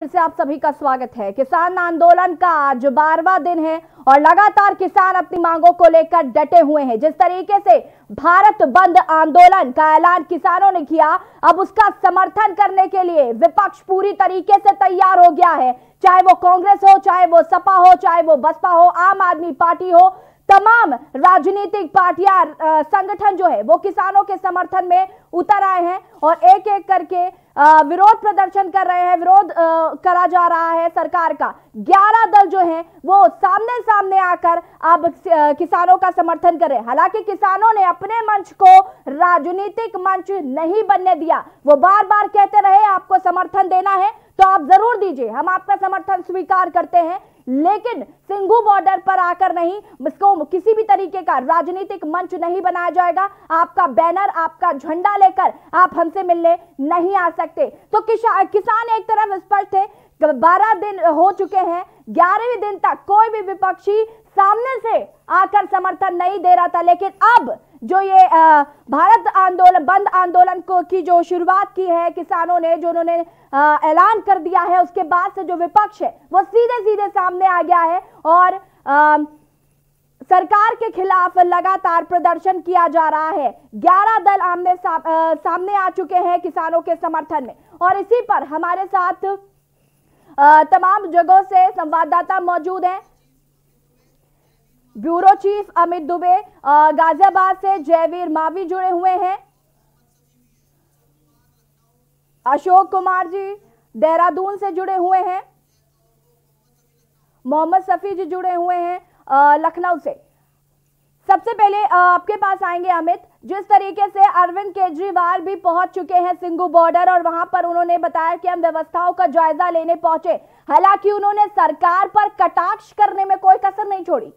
से आप सभी का स्वागत है। किसान आंदोलन का आज 12वां दिन है और लगातार किसान अपनी मांगों को लेकर डटे हुए हैं। जिस तरीके से भारत बंद आंदोलन का ऐलान किसानों ने किया, अब उसका समर्थन करने के लिए विपक्ष पूरी तरीके से तैयार हो गया है। चाहे वो कांग्रेस हो, चाहे वो सपा हो, चाहे वो बसपा हो, आम आदमी पार्टी हो, तमाम राजनीतिक पार्टियां, संगठन जो है वो किसानों के समर्थन में उतर आए हैं और एक एक करके विरोध प्रदर्शन कर रहे हैं। विरोध करा जा रहा है सरकार का। 11 दल जो हैं वो सामने सामने आकर अब किसानों का समर्थन कर रहे हैं। हालांकि किसानों ने अपने मंच को राजनीतिक मंच नहीं बनने दिया। वो बार बार कहते रहे आपको समर्थन देना है तो आप जरूर दीजिए, हम आपका समर्थन स्वीकार करते हैं, लेकिन सिंघू बॉर्डर पर आकर नहीं, इसको किसी भी तरीके का राजनीतिक मंच नहीं बनाया जाएगा। आपका बैनर, आपका झंडा लेकर आप हमसे मिलने नहीं आ सकते। तो किसान एक तरफ स्पष्ट है। 12 दिन हो चुके हैं, 11वें दिन तक कोई भी विपक्षी सामने से आकर समर्थन नहीं दे रहा था, लेकिन अब जो ये भारत आंदोलन, बंद आंदोलन को की जो शुरुआत की है किसानों ने, जो उन्होंने ऐलान कर दिया है, उसके बाद से जो विपक्ष है वो सीधे सीधे सामने आ गया है और सरकार के खिलाफ लगातार प्रदर्शन किया जा रहा है। 11 दल सामने आ चुके हैं किसानों के समर्थन में और इसी पर हमारे साथ तमाम जगहों से संवाददाता मौजूद हैं। ब्यूरो चीफ अमित दुबे गाजियाबाद से, जयवीर मावी जुड़े हुए हैं, अशोक कुमार जी देहरादून से जुड़े हुए हैं, मोहम्मद सफी जी जुड़े हुए हैं लखनऊ से। सबसे पहले आपके पास आएंगे अमित। जिस तरीके से अरविंद केजरीवाल भी पहुंच चुके हैं सिंघू बॉर्डर और वहां पर उन्होंने बताया कि हम व्यवस्थाओं का जायजा लेने पहुंचे, हालांकि उन्होंने सरकार पर कटाक्ष करने में कोई कसर नहीं छोड़ी।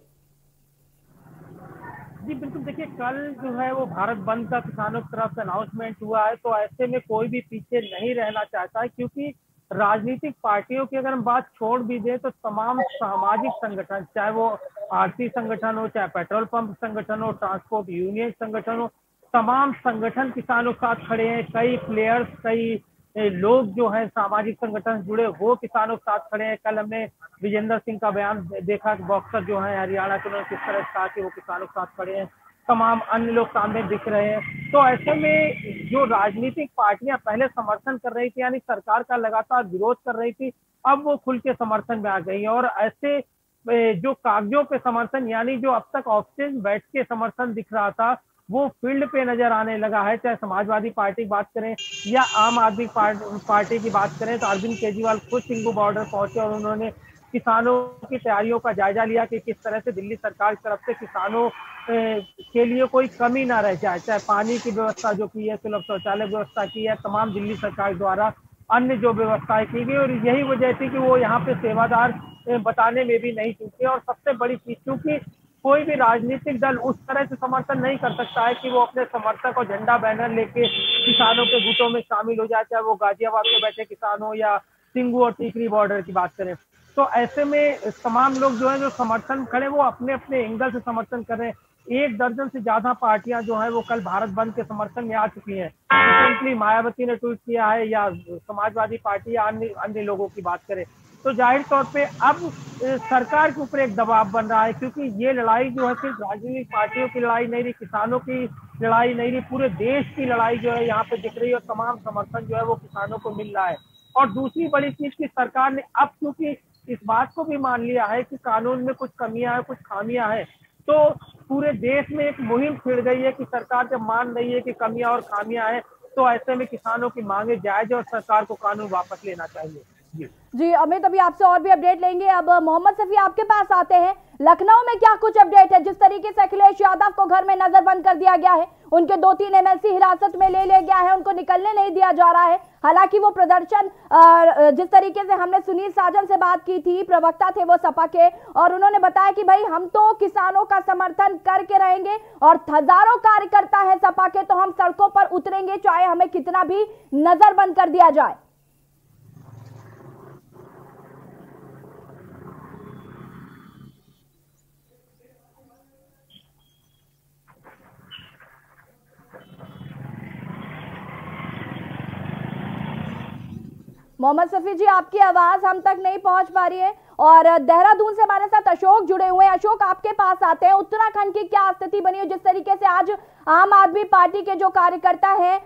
जी बिल्कुल, देखिए कल जो है वो भारत बंद का किसानों की तरफ से अनाउंसमेंट हुआ है, तो ऐसे में कोई भी पीछे नहीं रहना चाहता है, क्योंकि राजनीतिक पार्टियों की अगर हम बात छोड़ भी दें तो तमाम सामाजिक संगठन, चाहे वो आरती संगठन हो, चाहे पेट्रोल पंप संगठन हो, ट्रांसपोर्ट यूनियन संगठन हो, तमाम संगठन किसानों के साथ खड़े हैं। कई प्लेयर्स, कई लोग जो है सामाजिक संगठन जुड़े वो किसानों के साथ खड़े हैं। कल हमने विजेंद्र सिंह का बयान देखा कि बॉक्सर जो है हरियाणा के, उन्होंने किस तरह से कहा कि वो किसानों के साथ खड़े हैं। तमाम अन्य लोग सामने दिख रहे हैं। तो ऐसे में जो राजनीतिक पार्टियां पहले समर्थन कर रही थी, यानी सरकार का लगातार विरोध कर रही थी, अब वो खुल के समर्थन में आ गई है। और ऐसे जो कागजों पे समर्थन, यानी जो अब तक ऑफिस बैठ के समर्थन दिख रहा था, वो फील्ड पे नजर आने लगा है। चाहे समाजवादी पार्टी की बात करें या आम आदमी पार्टी की बात करें, तो अरविंद केजरीवाल खुद सिंघू बॉर्डर पहुंचे और उन्होंने किसानों की तैयारियों का जायजा लिया कि किस तरह से दिल्ली सरकार की तरफ से किसानों के लिए कोई कमी ना रह जाए। चाहे पानी की व्यवस्था जो की है, सुलभ शौचालय व्यवस्था की है, तमाम दिल्ली सरकार द्वारा अन्य जो व्यवस्थाएं की गई, और यही वजह थी कि वो यहाँ पे सेवादार बताने में भी नहीं चूके। और सबसे बड़ी चीज, क्योंकि कोई भी राजनीतिक दल उस तरह से समर्थन नहीं कर सकता है कि वो अपने समर्थक और झंडा बैनर लेके किसानों के गुटों में शामिल हो जाए, चाहे वो गाजियाबाद में बैठे किसान हो या सिंघू और टीकरी बॉर्डर की बात करें। तो ऐसे में तमाम लोग जो है जो समर्थन खड़े, वो अपने अपने एंगल से समर्थन कर रहे हैं। 1 दर्जन से ज्यादा पार्टियां जो है वो कल भारत बंद के समर्थन में आ चुकी हैं। रिसेंटली मायावती ने ट्वीट किया है, या समाजवादी पार्टी या अन्य लोगों की बात करें, तो जाहिर तौर पे अब सरकार के ऊपर एक दबाव बन रहा है, क्योंकि ये लड़ाई जो है सिर्फ राजनीतिक पार्टियों की लड़ाई नहीं रही, किसानों की लड़ाई नहीं रही, पूरे देश की लड़ाई जो है यहाँ पे दिख रही है और तमाम समर्थन जो है वो किसानों को मिल रहा है। और दूसरी बड़ी चीज की सरकार ने अब क्योंकि इस बात को भी मान लिया है कि कानून में कुछ कमियां हैं, कुछ खामियां हैं, तो पूरे देश में एक मुहिम छिड़ गई है कि सरकार जब मान रही है कि कमियां और खामियां हैं, तो ऐसे में किसानों की मांगे जायज और सरकार को कानून वापस लेना चाहिए। जी अमित, अभी आपसे और भी अपडेट लेंगे। अब मोहम्मद सफी आपके पास आते हैं। लखनऊ में क्या कुछ अपडेट है? जिस तरीके से अखिलेश यादव को घर में नजरबंद कर दिया गया है, उनके 2-3 एमएलसी हिरासत में ले लिया गया है, उनको निकलने नहीं दिया जा रहा है। हालांकि वो प्रदर्शन, जिस तरीके से हमने सुनील साजन से बात की थी, प्रवक्ता थे वो सपा के, और उन्होंने बताया कि भाई हम तो किसानों का समर्थन करके रहेंगे और हजारों कार्यकर्ता है सपा के, तो हम सड़कों पर उतरेंगे चाहे हमें कितना भी नजरबंद कर दिया जाए। मोहम्मद सफी जी, आपकी आवाज हम तक नहीं पहुंच पा रही है और देहरादून से हमारे साथ अशोक जुड़े हुए हैं। अशोक, आपके पास आते हैं। उत्तराखंड की क्या स्थिति बनी है, जिस तरीके से आज आम आदमी पार्टी के जो कार्यकर्ता हैं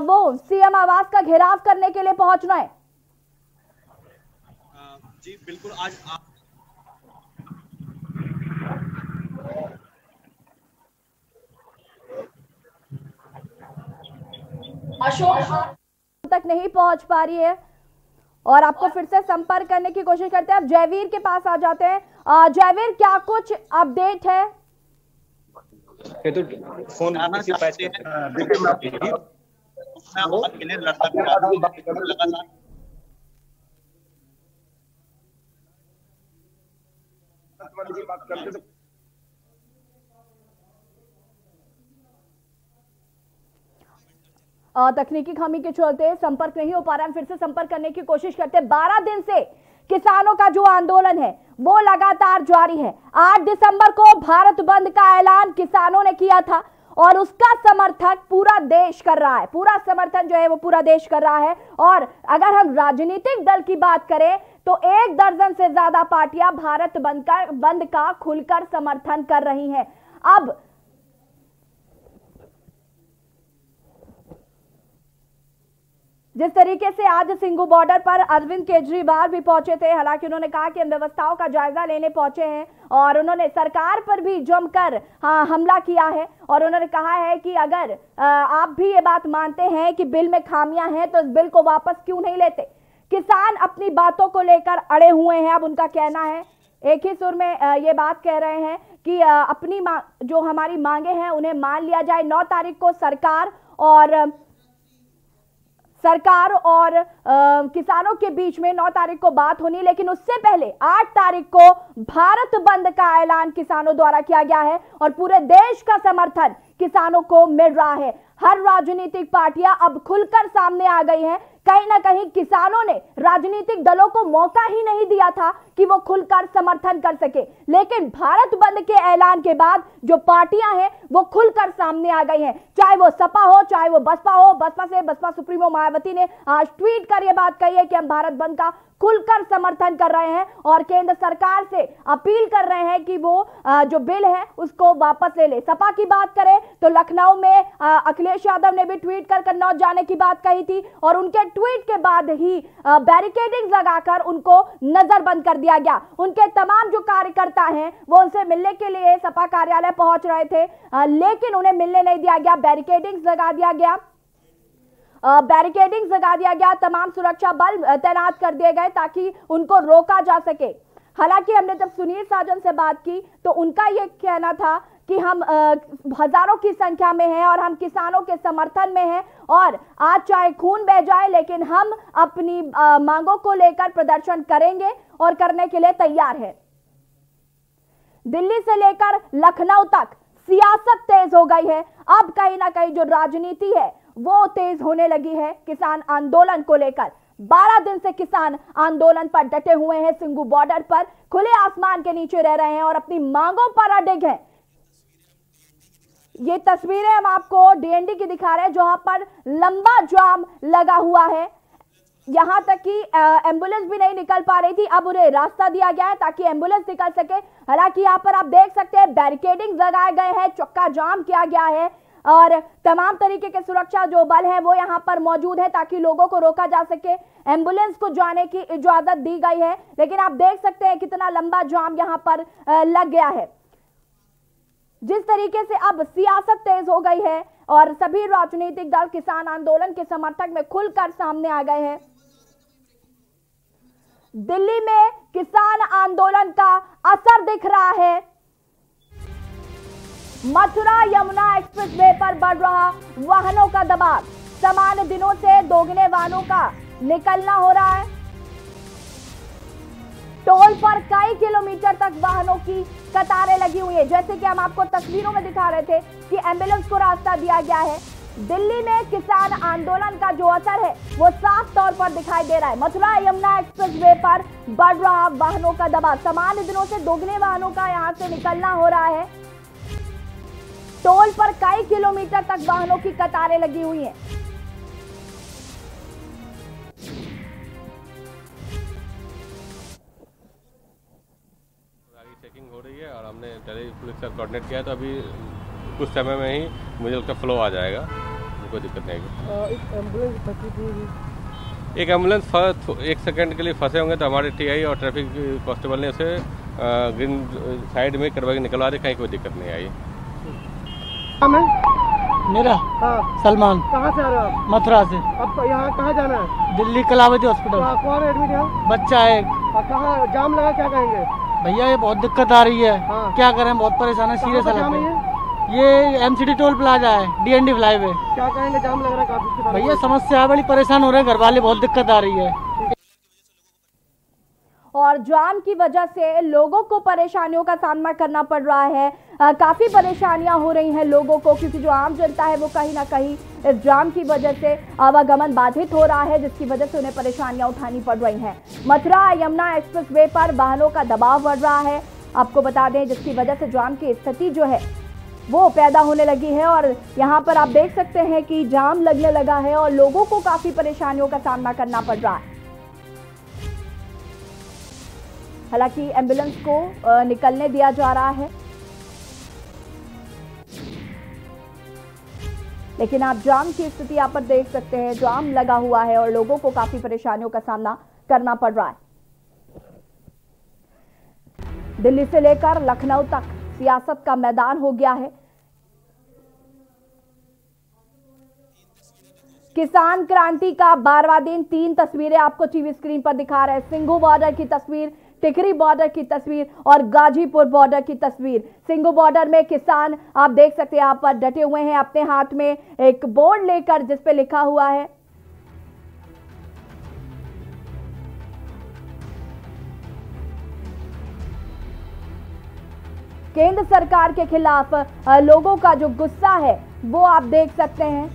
वो सीएम आवास का घेराव करने के लिए पहुंच रहे हैं? जी बिल्कुल, आज अशोक तक नहीं पहुंच पा रही है और आपको फिर से संपर्क करने की कोशिश करते हैं। अब जयवीर के पास आ जाते हैं। जयवीर, क्या कुछ अपडेट है? ये तो फोन तकनीकी खामी के चलते संपर्क नहीं हो पा रहा है। फिर से संपर्क करने की कोशिश करते हैं। 12 दिन से किसानों का जो आंदोलन है वो लगातार जारी है। 8 दिसंबर को भारत बंद का ऐलान किसानों ने किया था और उसका समर्थन पूरा देश कर रहा है। पूरा समर्थन जो है वो पूरा देश कर रहा है। और अगर हम राजनीतिक दल की बात करें तो 1 दर्जन से ज्यादा पार्टियां भारत बंद का खुलकर समर्थन कर रही हैं। अब जिस तरीके से आज सिंगू बॉर्डर पर अरविंद केजरीवाल भी पहुंचे थे, हालांकि उन्होंने कहा कि हम व्यवस्थाओं का जायजा लेने पहुंचे हैं और उन्होंने सरकार पर भी जमकर हमला किया है और उन्होंने कहा है कि अगर आप भी ये बात मानते हैं कि बिल में खामियां हैं तो इस बिल को वापस क्यों नहीं लेते। किसान अपनी बातों को लेकर अड़े हुए हैं। अब उनका कहना है, एक ही सुर में ये बात कह रहे हैं कि अपनी जो हमारी मांगे हैं उन्हें मान लिया जाए। 9 तारीख को सरकार और किसानों के बीच में 9 तारीख को बात होनी, लेकिन उससे पहले 8 तारीख को भारत बंद का ऐलान किसानों द्वारा किया गया है और पूरे देश का समर्थन किसानों को मिल रहा है। हर राजनीतिक पार्टियां अब खुलकर सामने आ गई हैं। कहीं ना कहीं किसानों ने राजनीतिक दलों को मौका ही नहीं दिया था कि वो खुलकर समर्थन कर सके, लेकिन भारत बंद के ऐलान के बाद जो पार्टियां हैं वो खुलकर सामने आ गई हैं। चाहे वो सपा हो, चाहे वो बसपा हो। बसपा सुप्रीमो मायावती ने आज ट्वीट कर यह बात कही है कि हम भारत बंद का खुलकर समर्थन कर रहे हैं और केंद्र सरकार से अपील कर रहे हैं कि वो जो बिल है उसको वापस ले ले। सपा की बात करें तो लखनऊ में अखिलेश यादव ने भी ट्वीट कर कन्नौज जाने की बात कही थी और उनके ट्वीट के बाद ही बैरिकेडिंग लगाकर उनको नजरबंद कर दिया गया। उनके तमाम जो कार्यकर्ता हैं वो उनसे मिलने के लिए सपा कार्यालय पहुंच रहे थे, लेकिन उन्हें मिलने नहीं दिया गया। बैरिकेडिंग लगा दिया गया। तमाम सुरक्षा बल तैनात कर दिए गए ताकि उनको रोका जा सके। हालांकि हमने जब सुनील साजन से बात की तो उनका यह कहना था कि हम हजारों की संख्या में हैं और हम किसानों के समर्थन में हैं और आज चाहे खून बह जाए लेकिन हम अपनी मांगों को लेकर प्रदर्शन करेंगे और करने के लिए तैयार है। दिल्ली से लेकर लखनऊ तक सियासत तेज हो गई है। अब कहीं ना कहीं जो राजनीति है वो तेज होने लगी है किसान आंदोलन को लेकर। 12 दिन से किसान आंदोलन पर डटे हुए हैं। सिंगू बॉर्डर पर खुले आसमान के नीचे रह रहे हैं और अपनी मांगों पर अडिग हैं। ये तस्वीरें हम आपको डीएनडी की दिखा रहे हैं जहां पर लंबा जाम लगा हुआ है। यहां तक कि एम्बुलेंस भी नहीं निकल पा रही थी। अब उन्हें रास्ता दिया गया है ताकि एम्बुलेंस निकल सके। हालांकि यहां पर आप देख सकते हैं बैरिकेडिंग लगाए गए हैं, चक्का जाम किया गया है और तमाम तरीके के सुरक्षा जो बल है वो यहाँ पर मौजूद है ताकि लोगों को रोका जा सके। एम्बुलेंस को जाने की इजाजत दी गई है, लेकिन आप देख सकते हैं कितना लंबा जाम यहाँ पर लग गया है। जिस तरीके से अब सियासत तेज हो गई है और सभी राजनीतिक दल किसान आंदोलन के समर्थक में खुलकर सामने आ गए हैं। दिल्ली में किसान आंदोलन का असर दिख रहा है। मथुरा यमुना एक्सप्रेसवे पर बढ़ रहा वाहनों का दबाव। सामान्य दिनों से दोगुने वाहनों का निकलना हो रहा है। टोल पर कई किलोमीटर तक वाहनों की कतारें लगी हुई है। जैसे कि हम आपको तस्वीरों में दिखा रहे थे कि एम्बुलेंस को रास्ता दिया गया है। दिल्ली में किसान आंदोलन का जो असर है वो साफ तौर पर दिखाई दे रहा है। मथुरा यमुना एक्सप्रेसवे पर बढ़ रहा वाहनों का दबाव। सामान्य दिनों से दोगुने वाहनों का यहां से निकलना हो रहा है। टोल पर कई किलोमीटर तक वाहनों की कतारें लगी हुई हैं। और हमने दिल्ली पुलिस से कोऑर्डिनेट किया, तो अभी कुछ समय में ही मुझे उसका फ्लो आ जाएगा, कोई दिक्कत नहीं आएगी। एक एम्बुलेंस फंसी थी, एक एम्बुलेंस 1 सेकंड के लिए फंसे होंगे, तो हमारे टीआई और ट्रैफिक कांस्टेबल ने उसे ग्रीन साइड में करवा के निकलवा दी, कहीं कोई दिक्कत नहीं आई। मेरा सलमान। कहाँ से आ रहे हो आप? मथुरा से। अब यहाँ कहाँ जाना है? दिल्ली कलावती हॉस्पिटल। कौन एडमिट है? बच्चा है। कहाँ जाम लगा, क्या कहेंगे? भैया ये बहुत दिक्कत आ रही है। क्या करें, बहुत परेशान है, सीरियस हालत है। ये एमसीडी टोल प्लाजा है, डीएनडी फ्लाईवे। क्या कहेंगे, जाम लग रहा है काफी? भैया समस्या है, बड़ी परेशान हो रहे हैं घर वाले, बहुत दिक्कत आ रही है। और जाम की वजह से लोगों को परेशानियों का सामना करना पड़ रहा है। काफ़ी परेशानियां हो रही हैं लोगों को, क्योंकि जो आम जनता है वो कहीं ना कहीं इस जाम की वजह से आवागमन बाधित हो रहा है, जिसकी वजह से उन्हें परेशानियां उठानी पड़ रही हैं। मथुरा यमुना एक्सप्रेसवे पर वाहनों का दबाव बढ़ रहा है, आपको बता दें, जिसकी वजह से जाम की स्थिति जो है वो पैदा होने लगी है। और यहाँ पर आप देख सकते हैं कि जाम लगने लगा है और लोगों को काफ़ी परेशानियों का सामना करना पड़ रहा है। हालांकि एम्बुलेंस को निकलने दिया जा रहा है, लेकिन आप जाम की स्थिति यहाँ पर देख सकते हैं, जाम लगा हुआ है और लोगों को काफी परेशानियों का सामना करना पड़ रहा है। दिल्ली से लेकर लखनऊ तक सियासत का मैदान हो गया है। किसान क्रांति का 12वां दिन, 3 तस्वीरें आपको टीवी स्क्रीन पर दिखा रहे हैं। सिंघू बॉर्डर की तस्वीर, टिकरी बॉर्डर की तस्वीर और गाजीपुर बॉर्डर की तस्वीर। सिंघू बॉर्डर में किसान आप देख सकते हैं यहाँ पर डटे हुए हैं, अपने हाथ में एक बोर्ड लेकर जिस पे लिखा हुआ है केंद्र सरकार के खिलाफ लोगों का जो गुस्सा है वो आप देख सकते हैं।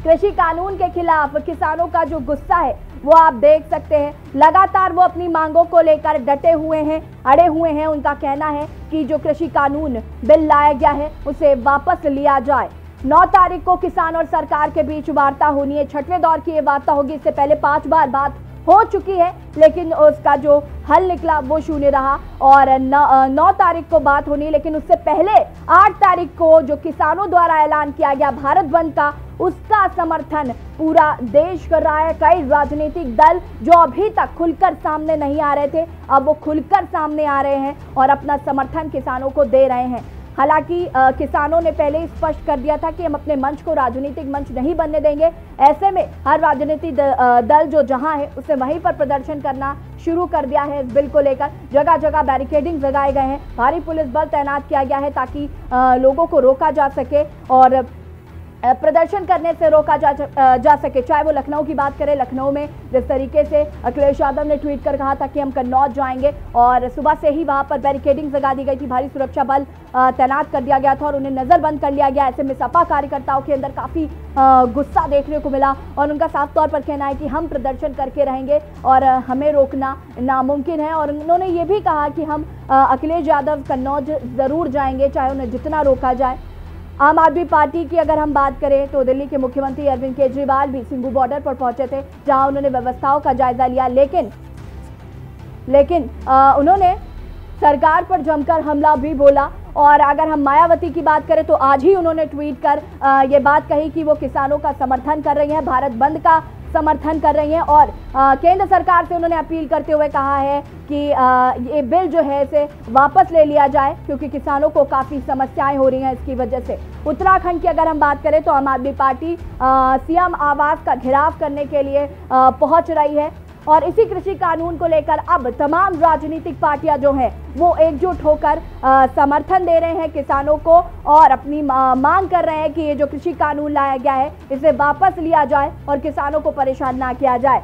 कृषि कानून के खिलाफ किसानों का जो गुस्सा है वो आप देख सकते हैं। लगातार वो अपनी मांगों को लेकर डटे हुए हैं, अड़े हुए हैं। उनका कहना है कि जो कृषि कानून बिल लाया गया है उसे वापस लिया जाए। 9 तारीख को किसान और सरकार के बीच वार्ता होनी है। 6वें दौर की ये वार्ता होगी। इससे पहले 5 बार बात हो चुकी है, लेकिन उसका जो हल निकला वो शून्य रहा। और 9 तारीख को बात होनी, लेकिन उससे पहले 8 तारीख को जो किसानों द्वारा ऐलान किया गया भारत बंद का, उसका समर्थन पूरा देश कर रहा है। कई राजनीतिक दल जो अभी तक खुलकर सामने नहीं आ रहे थे, अब वो खुलकर सामने आ रहे हैं और अपना समर्थन किसानों को दे रहे हैं। हालांकि किसानों ने पहले ही स्पष्ट कर दिया था कि हम अपने मंच को राजनीतिक मंच नहीं बनने देंगे। ऐसे में हर राजनीतिक दल जो जहां है उसे वहीं पर प्रदर्शन करना शुरू कर दिया है। इस बिल को लेकर जगह जगह बैरिकेडिंग लगाए गए हैं, भारी पुलिस बल तैनात किया गया है ताकि लोगों को रोका जा सके और प्रदर्शन करने से रोका जा सके। चाहे वो लखनऊ की बात करें, लखनऊ में जिस तरीके से अखिलेश यादव ने ट्वीट कर कहा था कि हम कन्नौज जाएंगे और सुबह से ही वहां पर बैरिकेडिंग लगा दी गई थी, भारी सुरक्षा बल तैनात कर दिया गया था और उन्हें नजरबंद कर लिया गया। ऐसे में सपा कार्यकर्ताओं के अंदर काफी गुस्सा देखने को मिला और उनका साफ तौर पर कहना है कि हम प्रदर्शन करके रहेंगे और हमें रोकना नामुमकिन है। और उन्होंने ये भी कहा कि हम अखिलेश यादव कन्नौज जरूर जाएंगे, चाहे उन्हें जितना रोका जाए। आम आदमी पार्टी की अगर हम बात करें तो दिल्ली के मुख्यमंत्री अरविंद केजरीवाल भी सिंघू बॉर्डर पर पहुंचे थे, जहां उन्होंने व्यवस्थाओं का जायजा लिया। लेकिन उन्होंने सरकार पर जमकर हमला भी बोला। और अगर हम मायावती की बात करें तो आज ही उन्होंने ट्वीट कर ये बात कही कि वो किसानों का समर्थन कर रही हैं, भारत बंद का समर्थन कर रही हैं और केंद्र सरकार से उन्होंने अपील करते हुए कहा है कि ये बिल जो है इसे वापस ले लिया जाए, क्योंकि किसानों को काफ़ी समस्याएं हो रही हैं इसकी वजह से। उत्तराखंड की अगर हम बात करें तो आम आदमी पार्टी सीएम आवास का घेराव करने के लिए पहुंच रही है और इसी कृषि कानून को लेकर अब तमाम राजनीतिक पार्टियां जो हैं वो एकजुट होकर समर्थन दे रहे हैं किसानों को और अपनी मांग कर रहे हैं कि ये जो कृषि कानून लाया गया है इसे वापस लिया जाए और किसानों को परेशान ना किया जाए।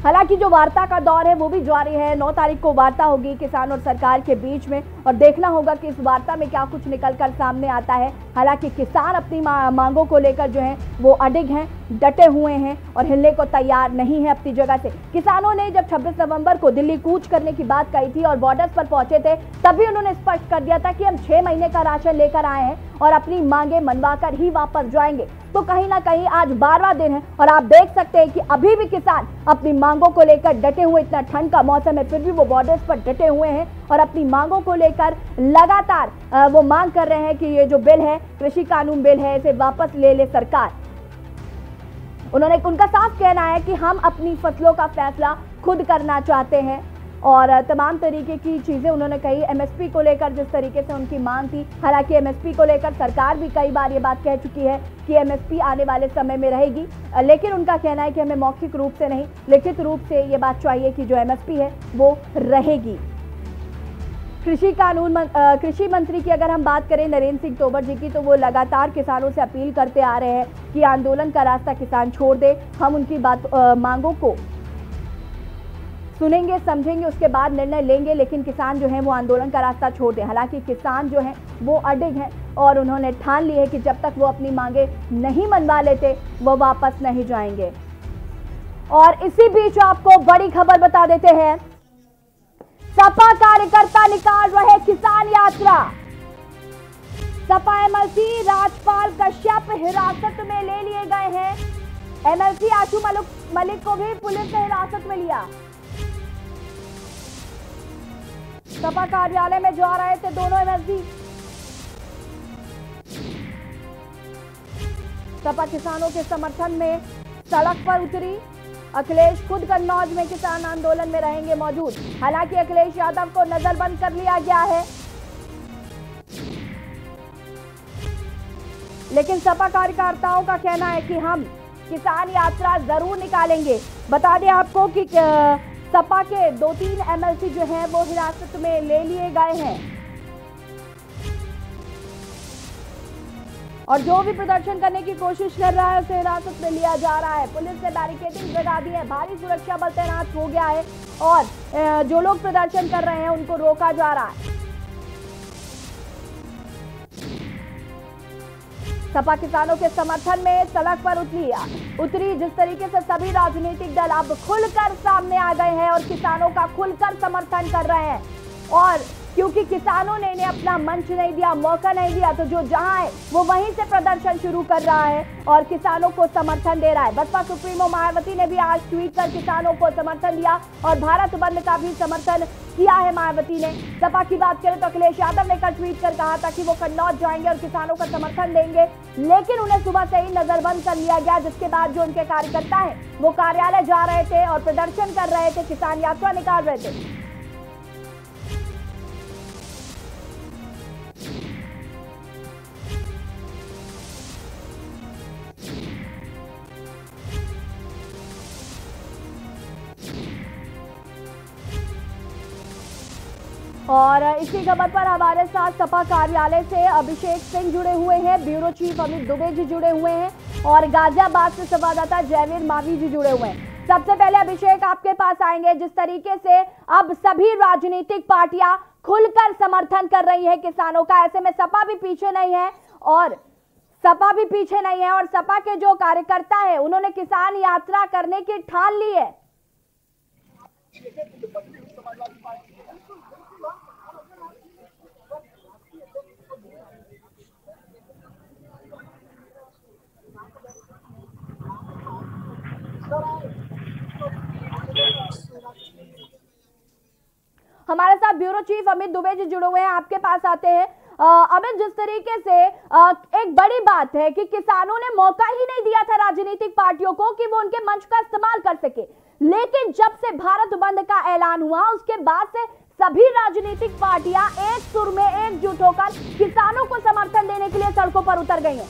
हालांकि जो वार्ता का दौर है वो भी जारी है। 9 तारीख को वार्ता होगी किसान और सरकार के बीच में और देखना होगा कि इस वार्ता में क्या कुछ निकलकर सामने आता है। हालांकि किसान अपनी मांगों को लेकर जो है वो अडिग हैं, डटे हुए हैं और हिलने को तैयार नहीं है अपनी जगह से। किसानों ने जब 26 नवंबर को दिल्ली कूच करने की बात कही थी और बॉर्डर्स पर पहुंचे थे, तभी उन्होंने स्पष्ट कर दिया था कि हम 6 महीने का राशन लेकर आए हैं और अपनी मांगे मनवाकर ही वापस जाएंगे। तो कहीं ना कहीं आज 12वां दिन है और आप देख सकते हैं कि अभी भी किसान अपनी मांगों को लेकर डटे हुए, इतना ठंड का मौसम है फिर भी वो बॉर्डर्स पर डटे हुए हैं और अपनी मांगों को लेकर लगातार वो मांग कर रहे हैं कि ये जो बिल है, कृषि कानून बिल है, इसे वापस ले ले सरकार। उनका साफ कहना है कि हम अपनी फसलों का फैसला खुद करना चाहते हैं और तमाम तरीके की चीजें उन्होंने कही। एमएसपी को लेकर जिस तरीके से उनकी मांग थी, हालांकि एमएसपी को लेकर सरकार भी कई बार ये बात कह चुकी है कि एमएसपी आने वाले समय में रहेगी, लेकिन उनका कहना है कि हमें मौखिक रूप से नहीं, लिखित रूप से ये बात चाहिए कि जो एमएसपी है वो रहेगी। कृषि मंत्री की अगर हम बात करें नरेंद्र सिंह तोमर जी की, तो वो लगातार किसानों से अपील करते आ रहे हैं कि आंदोलन का रास्ता किसान छोड़ दे, हम उनकी मांगों को सुनेंगे, समझेंगे, उसके बाद निर्णय लेंगे, लेकिन किसान जो है वो आंदोलन का रास्ता छोड़ दें। हालांकि किसान जो है वो अडिग हैं और उन्होंने ठान ली है कि जब तक वो अपनी मांगे नहीं मनवा लेते वो वापस नहीं जाएंगे। और इसी बीच आपको बड़ी खबर बता देते हैं, सपा कार्यकर्ता निकाल रहे किसान यात्रा। सपा एमएलसी राजपाल कश्यप हिरासत में ले लिए गए हैं। एमएलसी आशू मलिक को भी पुलिस ने हिरासत में लिया। सपा कार्यालय में जा रहे थे दोनों एमएलसी। सपा किसानों के समर्थन में सड़क पर उतरी। अखिलेश खुद कन्नौज में किसान आंदोलन में रहेंगे मौजूद। हालांकि अखिलेश यादव को नजरबंद कर लिया गया है, लेकिन सपा कार्यकर्ताओं का कहना है कि हम किसान यात्रा जरूर निकालेंगे। बता दें आपको कि सपा के 2-3 एमएलसी जो हैं वो हिरासत में ले लिए गए हैं और जो भी प्रदर्शन करने की कोशिश कर रहा है उसे हिरासत में लिया जा रहा है। पुलिस ने बैरिकेडिंग लगा दी है, भारी सुरक्षा बल तैनात हो गया है और जो लोग प्रदर्शन कर रहे हैं उनको रोका जा रहा है। सपा किसानों के समर्थन में सड़क पर उतरी। जिस तरीके से सभी राजनीतिक दल अब खुलकर सामने आ गए हैं और किसानों का खुलकर समर्थन कर रहे हैं, और क्योंकि किसानों ने इन्हें अपना मंच नहीं दिया, मौका नहीं दिया, तो जो जहां है वो वहीं से प्रदर्शन शुरू कर रहा है और किसानों को समर्थन दे रहा है। बसपा सुप्रीमो मायावती ने भी आज ट्वीट कर किसानों को समर्थन दिया और भारत बंद का भी समर्थन किया है मायावती ने। सपा की बात करें तो अखिलेश यादव ने कल ट्वीट कर कहा था कि वो कन्नौज जाएंगे और किसानों का समर्थन देंगे, लेकिन उन्हें सुबह से ही नजरबंद कर लिया गया, जिसके बाद जो उनके कार्यकर्ता है वो कार्यालय जा रहे थे और प्रदर्शन कर रहे थे, किसान यात्रा निकाल रहे थे। और इसी खबर पर हमारे साथ सपा कार्यालय से अभिषेक सिंह जुड़े हुए हैं, ब्यूरो चीफ अमित दुबे जी जुड़े हुए हैं और गाजियाबाद से संवाददाता जयवीर मावी जी जुड़े हुए हैं। सबसे पहले अभिषेक आपके पास आएंगे। जिस तरीके से अब सभी राजनीतिक पार्टियां खुलकर समर्थन कर रही है किसानों का, ऐसे में सपा भी पीछे नहीं है और सपा के जो कार्यकर्ता है उन्होंने किसान यात्रा करने की ठान ली है। हमारे साथ ब्यूरो चीफ अमित दुबे जी जुड़े हुए हैं, आपके पास आते हैं। अमित, जिस तरीके से एक बड़ी बात है कि किसानों ने मौका ही नहीं दिया था राजनीतिक पार्टियों को कि वो उनके मंच का इस्तेमाल कर सके, लेकिन जब से भारत बंद का ऐलान हुआ उसके बाद से सभी राजनीतिक पार्टियां एक सुर में एकजुट होकर किसानों को समर्थन देने के लिए सड़कों पर उतर गई हैं।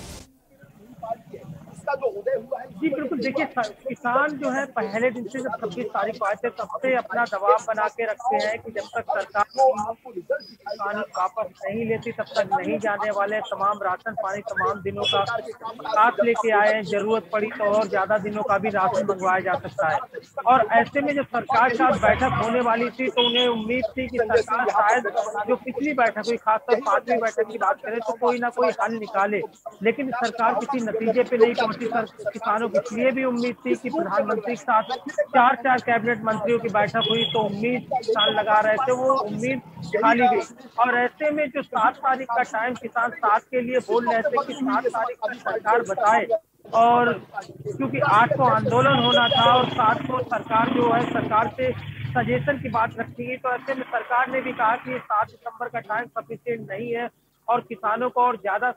का जो उदय हुआ है। जी बिल्कुल, देखिए किसान जो है पहले दिन से जब 26 तारीख को आए थे तब से अपना दबाव बना के रखते हैं कि जब तक सरकार कानून वापस नहीं लेती तब तक नहीं जाने वाले। तमाम राशन पानी तमाम दिनों का साथ लेके आए हैं, जरूरत पड़ी तो और ज्यादा दिनों का भी राशन मंगवाया जा सकता है। और ऐसे में जब सरकार के साथ बैठक होने वाली थी तो उन्हें उम्मीद थी कि सरकार शायद जो पिछली बैठक हुई, खासकर 5वीं बैठक की बात करें तो कोई ना कोई हल निकाले, लेकिन सरकार किसी नतीजे पे नहीं पहुंची। किसानों की इसलिए भी उम्मीद थी कि प्रधानमंत्री के साथ 4 कैबिनेट मंत्रियों की बैठक हुई तो उम्मीद किसान लगा रहे थे, वो उम्मीद खाली गई। और ऐसे में जो 7 तारीख का टाइम किसान 7 के लिए बोल रहे थे कि 7 तारीख की सरकार बताए, और क्योंकि 8 को आंदोलन होना था और 7 को सरकार जो है सरकार से सजेशन की बात रखी गई, तो ऐसे में सरकार ने भी कहा कि 7 सितंबर का टाइम सफिशिएंट नहीं है और किसानों को और ज्यादा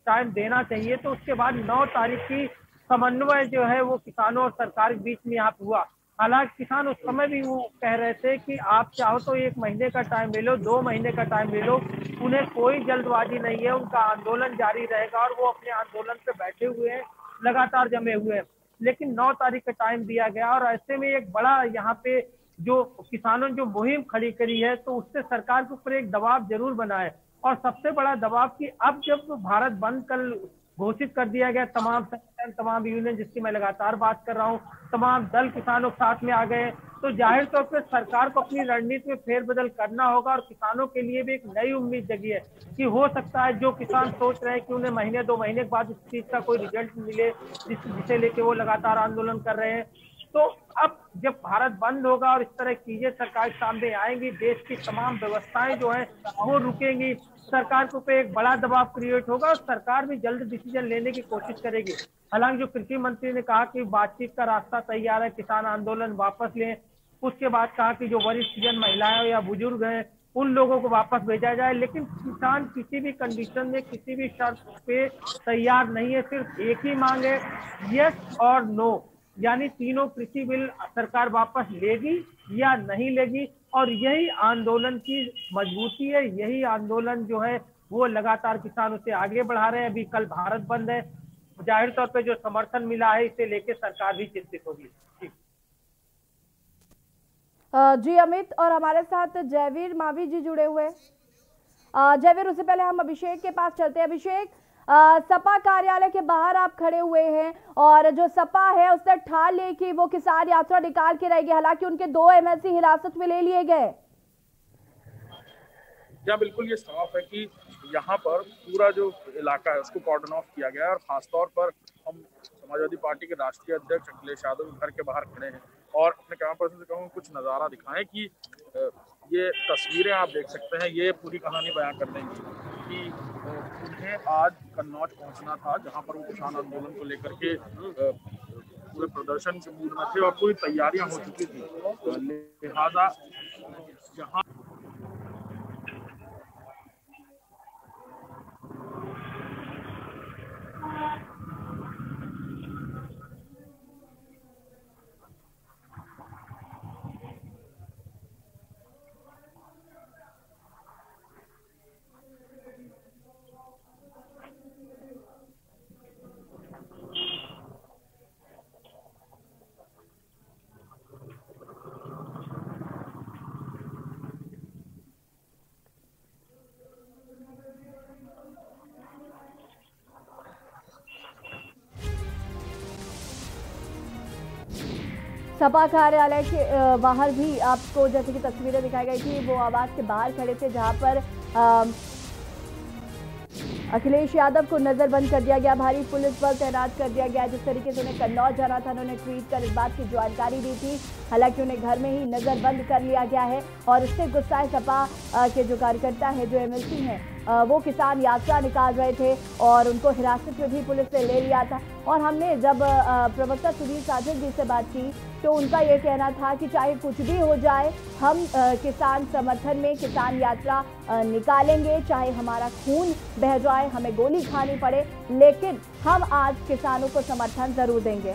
टाइम देना चाहिए। तो उसके बाद 9 तारीख की समन्वय जो है वो किसानों और सरकार के बीच में यहाँ पे हुआ। हालांकि किसान उस समय भी वो कह रहे थे कि आप चाहो तो 1 महीने का टाइम ले लो, 2 महीने का टाइम ले लो, उन्हें कोई जल्दबाजी नहीं है, उनका आंदोलन जारी रहेगा और वो अपने आंदोलन पे बैठे हुए हैं, लगातार जमे हुए हैं। लेकिन 9 तारीख का टाइम दिया गया और ऐसे में एक बड़ा यहाँ पे जो किसानों ने जो मुहिम खड़ी करी है तो उससे सरकार के ऊपर एक दबाव जरूर बना है। और सबसे बड़ा दबाव कि अब जब भारत बंद कल घोषित कर दिया गया, तमाम संगठन तमाम यूनियन जिसकी मैं लगातार बात कर रहा हूँ, तमाम दल किसानों के साथ में आ गए, तो जाहिर तौर पर सरकार को अपनी रणनीति में फेरबदल करना होगा। और किसानों के लिए भी एक नई उम्मीद जगी है कि हो सकता है जो किसान सोच रहे हैं कि उन्हें महीने 2 महीने के बाद इस चीज का कोई रिजल्ट मिले जिसे लेके वो लगातार आंदोलन कर रहे हैं, तो अब जब भारत बंद होगा और इस तरह की चीजें सरकार के सामने आएंगी, देश की तमाम व्यवस्थाएं जो है वो रुकेंगी, सरकार के ऊपर एक बड़ा दबाव क्रिएट होगा और सरकार भी जल्द डिसीजन लेने की कोशिश करेगी। हालांकि जो कृषि मंत्री ने कहा कि बातचीत का रास्ता तैयार है, किसान आंदोलन वापस लें, उसके बाद कहा कि जो वरिष्ठ जन महिलाएं या बुजुर्ग हैं उन लोगों को वापस भेजा जाए, लेकिन किसान किसी भी कंडीशन में किसी भी शर्त पे तैयार नहीं है। सिर्फ एक ही मांग है, यस और नो, यानी तीनों कृषि बिल सरकार वापस लेगी या नहीं लेगी। और यही आंदोलन की मजबूती है, यही आंदोलन जो है वो लगातार किसान उसे आगे बढ़ा रहे हैं। अभी कल भारत बंद है, जाहिर तौर पे जो समर्थन मिला है इसे लेके सरकार भी चिंतित होगी। जी अमित, और हमारे साथ जयवीर मावी जी जुड़े हुए। जयवीर, उससे पहले हम अभिषेक के पास चलते हैं। अभिषेक, सपा कार्यालय के बाहर आप खड़े हुए हैं और जो सपा है उसने ठान ली कि वो किसान यात्रा निकाल के रहेगी, हालांकि उनके 2 एमएलसी हिरासत में ले लिए गए। या बिल्कुल ये साफ है कि यहाँ पर पूरा जो इलाका है उसको कॉर्डन ऑफ किया गया है और खासतौर पर हम समाजवादी पार्टी के राष्ट्रीय अध्यक्ष अखिलेश यादव घर के बाहर खड़े हैं और अपने कैमरा पर्सन से कहूँगा कुछ नज़ारा दिखाएं कि ये तस्वीरें आप देख सकते हैं, ये पूरी कहानी बयां कर देंगी कि उन्हें आज कन्नौज पहुंचना था जहां पर वो किसान आंदोलन को लेकर के पूरे प्रदर्शन के मूड में थे और पूरी तैयारियां हो चुकी थी, लिहाजा जहां सपा कार्यालय के बाहर भी आपको जैसे कि तस्वीरें दिखाई गई थी, वो आवास के बाहर खड़े थे जहां पर अखिलेश यादव को नजरबंद कर दिया गया, भारी पुलिस बल तैनात कर दिया गया। जिस तरीके से उन्हें कन्नौज जाना था उन्होंने ट्वीट कर इस बात की जानकारी दी थी, हालांकि उन्हें घर में ही नजरबंद कर लिया गया है। और इससे गुस्साए सपा के जो कार्यकर्ता है, जो एमएलसी हैं, वो किसान यात्रा निकाल रहे थे और उनको हिरासत में भी पुलिस ने ले लिया था। और हमने जब प्रवक्ता सुधीर साझन जी से बात की तो उनका ये कहना था कि चाहे कुछ भी हो जाए, हम किसान समर्थन में किसान यात्रा निकालेंगे, चाहे हमारा खून बह जाए, हमें गोली खानी पड़े, लेकिन हम आज किसानों को समर्थन जरूर देंगे।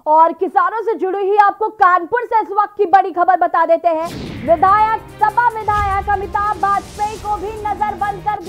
और किसानों से जुड़ी हुई आपको कानपुर से इस वक्त की बड़ी खबर बता देते हैं। सपा विधायक अमिताभ वाजपेयी को भी नजरबंद कर